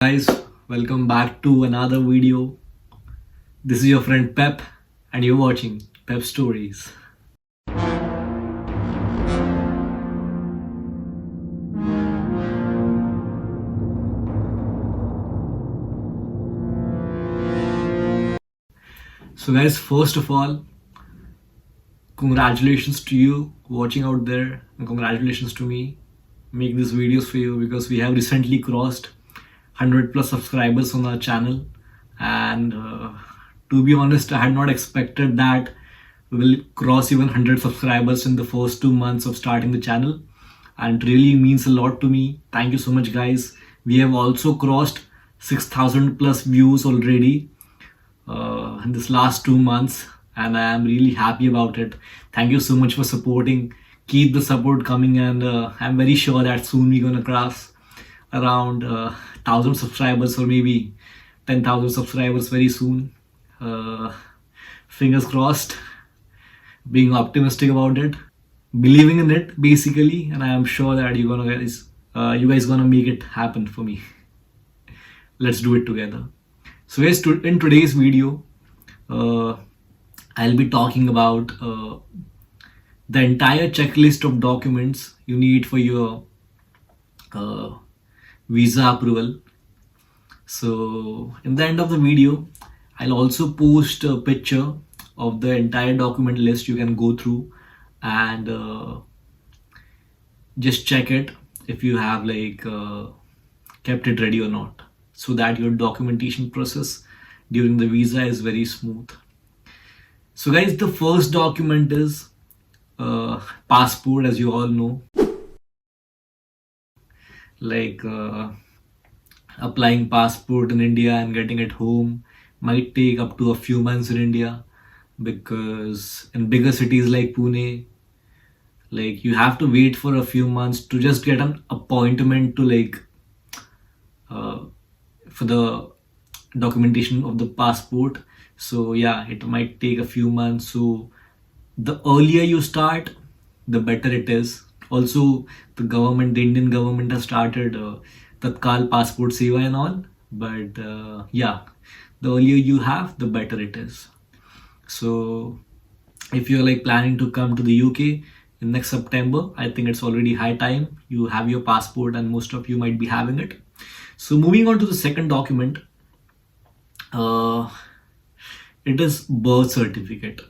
Guys, welcome back to another video. This is your friend Pep, and you're watching Pepstories. So, guys, first of all, congratulations to you watching out there, and congratulations to me. Make these videos for you because we have recently crossed 100 plus subscribers on our channel, and to be honest, I had not expected that we will cross even 100 subscribers in the first 2 months of starting the channel, and it really means a lot to me. Thank you so much, guys. We have also crossed 6,000 plus views already in this last 2 months, and I am really happy about it. Thank you so much for supporting. Keep the support coming, and I'm very sure that soon we're gonna cross around 1,000 subscribers, or maybe 10,000 subscribers very soon. Fingers crossed. Being optimistic about it, believing in it basically, and I am sure that you guys gonna make it happen for me. Let's do it together. So yes, in today's video, I'll be talking about the entire checklist of documents you need for your visa approval. So in the end of the video, I'll also post a picture of the entire document list you can go through and just check it if you have kept it ready or not, so that your documentation process during the visa is very smooth. So guys, the first document is passport. As you all know, applying passport in India and getting it home might take up to a few months in India, because in bigger cities like Pune, you have to wait for a few months to just get an appointment to for the documentation of the passport. So yeah, it might take a few months. So the earlier you start, the better it is. Also, the Indian government has started Tatkal passport seva and all. But yeah, the earlier you have, the better it is. So if you're planning to come to the UK in next September, I think it's already high time you have your passport, and most of you might be having it. So moving on to the second document, it is birth certificate,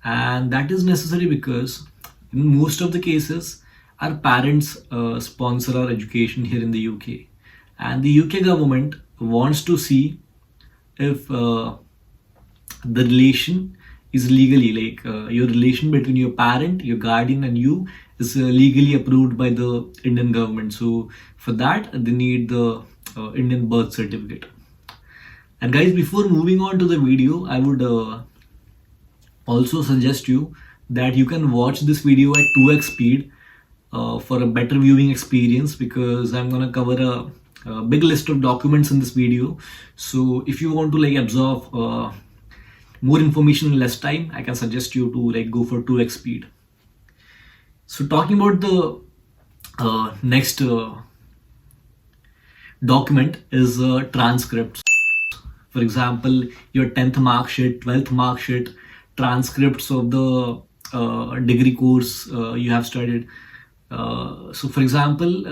and that is necessary because in most of the cases our parents sponsor our education here in the UK, and the UK government wants to see if the relation is legally your relation between your parent, your guardian and you is legally approved by the Indian government. So for that they need the Indian birth certificate. And guys, before moving on to the video, I would also suggest you that you can watch this video at 2x speed for a better viewing experience, because I'm gonna cover a big list of documents in this video. So if you want to absorb more information in less time, I can suggest you to go for 2x speed. So talking about the next document is transcripts. For example, your 10th mark sheet, 12th mark sheet, transcripts of the degree course you have studied. So for example,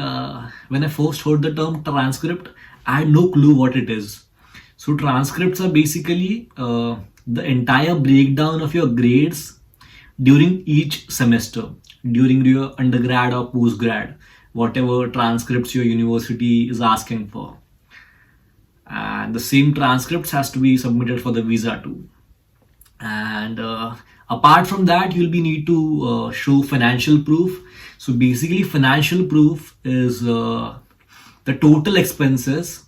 when I first heard the term transcript, I had no clue what it is. So transcripts are basically the entire breakdown of your grades during each semester, during your undergrad or postgrad, whatever transcripts your university is asking for. And the same transcripts has to be submitted for the visa too. And apart from that, you'll be need to show financial proof. So basically, financial proof is the total expenses,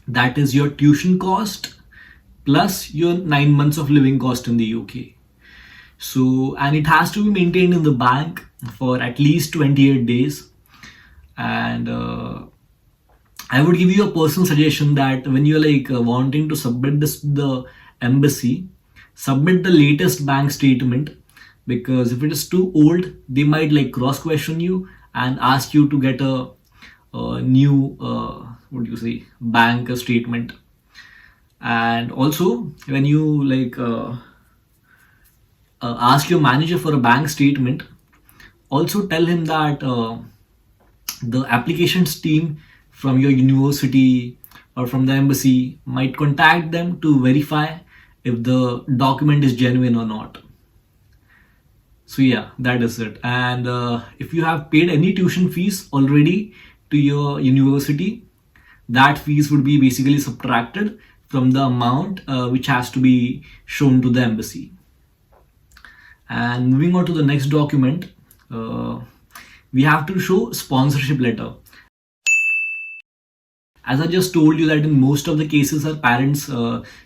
that is your tuition cost plus your 9 months of living cost in the UK. So, and it has to be maintained in the bank for at least 28 days. And I would give you a personal suggestion that when you're wanting to submit this to the embassy, submit the latest bank statement, because if it is too old, they might cross question you and ask you to get a new what do you say, bank statement. And also when you ask your manager for a bank statement, also tell him that the applications team from your university or from the embassy might contact them to verify if the document is genuine or not. So yeah, that is it. And if you have paid any tuition fees already to your university, that fees would be basically subtracted from the amount which has to be shown to the embassy. And moving on to the next document, uh, we have to show sponsorship letter. As I just told you that in most of the cases our parents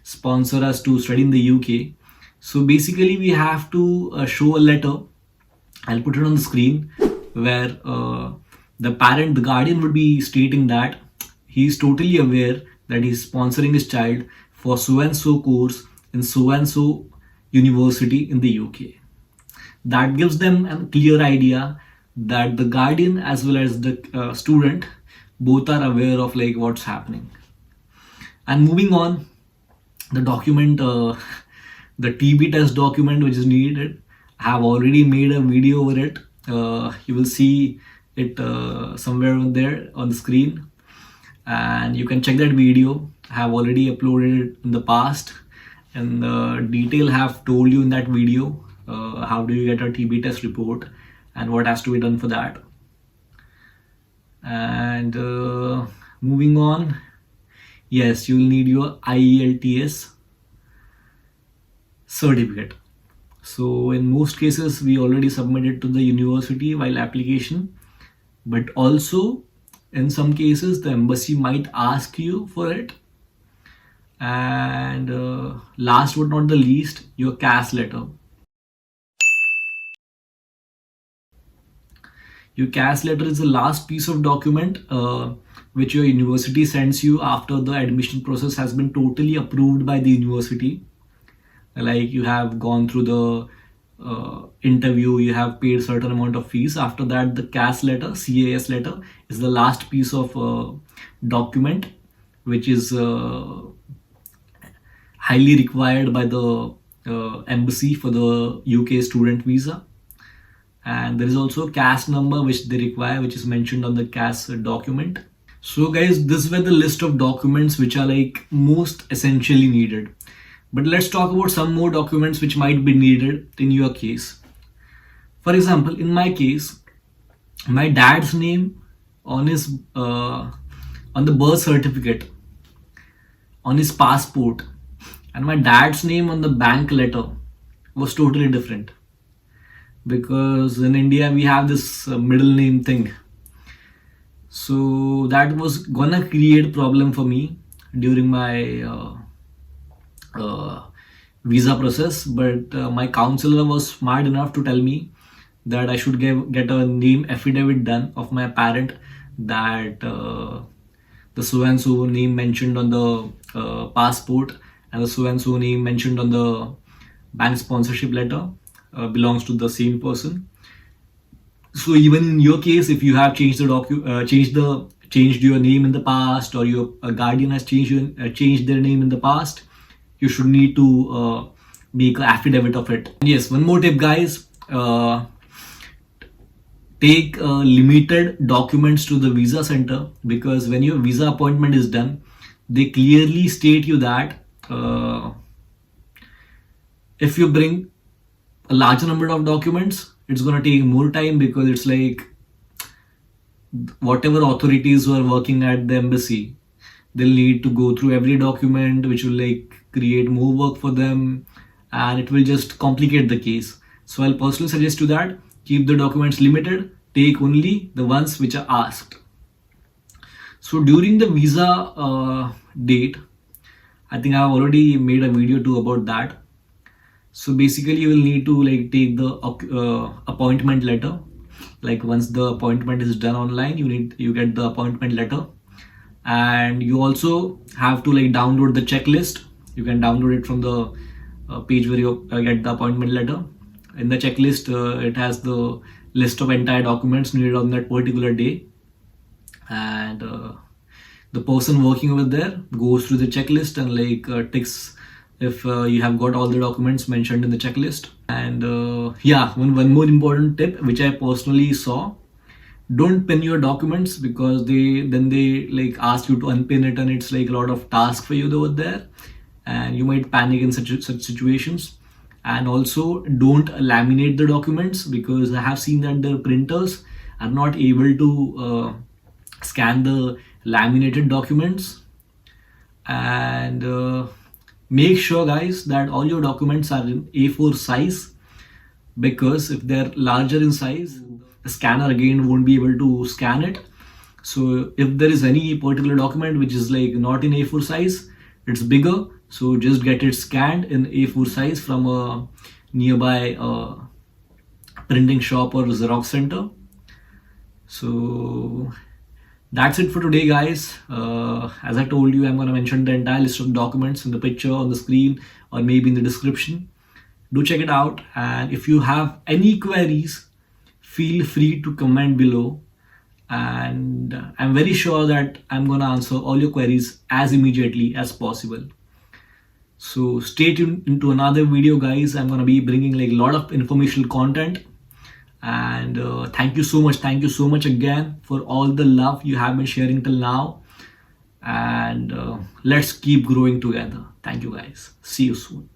sponsor us to study in the UK. So basically we have to show a letter. I'll put it on the screen, where the parent, the guardian, would be stating that he is totally aware that he is sponsoring his child for so and so course in so and so university in the UK. That gives them a clear idea that the guardian as well as the student both are aware of like what's happening. And moving on, the document, the TB test document which is needed, I have already made a video over it. You will see it somewhere on there on the screen, and you can check that video. I have already uploaded it in the past, and detail have told you in that video how do you get a TB test report and what has to be done for that. And moving on, yes, you will need your IELTS certificate. So in most cases we already submitted to the university while application, but also in some cases the embassy might ask you for it. And last but not the least, your CAS letter. Your CAS letter is the last piece of document which your university sends you after the admission process has been totally approved by the university. Like you have gone through the interview, you have paid certain amount of fees. After that, the CAS letter, CAS letter, is the last piece of document which is highly required by the embassy for the UK student visa. And there is also a CAS number which they require, which is mentioned on the CAS document. So guys, this were the list of documents which are like most essentially needed. But let's talk about some more documents which might be needed in your case. For example, in my case, my dad's name on his on the birth certificate, on his passport, and my dad's name on the bank letter was totally different. Because in India we have this middle name thing. So that was gonna create problem for me during my visa process. But my counselor was smart enough to tell me that I should get a name affidavit done of my parent, that the so and so name mentioned on the passport and the so and so name mentioned on the bank sponsorship letter belongs to the same person. So even in your case, if you have changed changed your name in the past, or your guardian has changed their name in the past, you should need to make an affidavit of it. And yes, one more tip, guys. Take limited documents to the visa center, because when your visa appointment is done, they clearly state you that if you bring a larger number of documents, it's going to take more time, because it's like whatever authorities who are working at the embassy, they'll need to go through every document, which will like create more work for them, and it will just complicate the case. So I'll personally suggest you that keep the documents limited, take only the ones which are asked. So during the visa date, I think I've already made a video too about that. So basically you will need to like take the appointment letter. Like once the appointment is done online, you get the appointment letter, and you also have to like download the checklist. You can download it from the page where you get the appointment letter. In the checklist, it has the list of entire documents needed on that particular day. and the person working over there goes through the checklist and ticks if you have got all the documents mentioned in the checklist. And yeah, one more important tip which I personally saw: don't pin your documents, because they like ask you to unpin it, and it's like a lot of task for you over there, and you might panic in such situations. And also, don't laminate the documents, because I have seen that the printers are not able to scan the laminated documents. And make sure, guys, that all your documents are in A4 size, because if they're larger in size, the scanner again won't be able to scan it. So if there is any particular document which is like not in A4 size, it's bigger, so just get it scanned in A4 size from a nearby printing shop or Xerox center. So that's it for today, guys. As I told you, I'm going to mention the entire list of documents in the picture on the screen, or maybe in the description. Do check it out, and if you have any queries, feel free to comment below, and I'm very sure that I'm going to answer all your queries as immediately as possible. So stay tuned into another video, guys. I'm going to be bringing like a lot of informational content. And thank you so much again for all the love you have been sharing till now. And let's keep growing together. Thank you, guys. See you soon.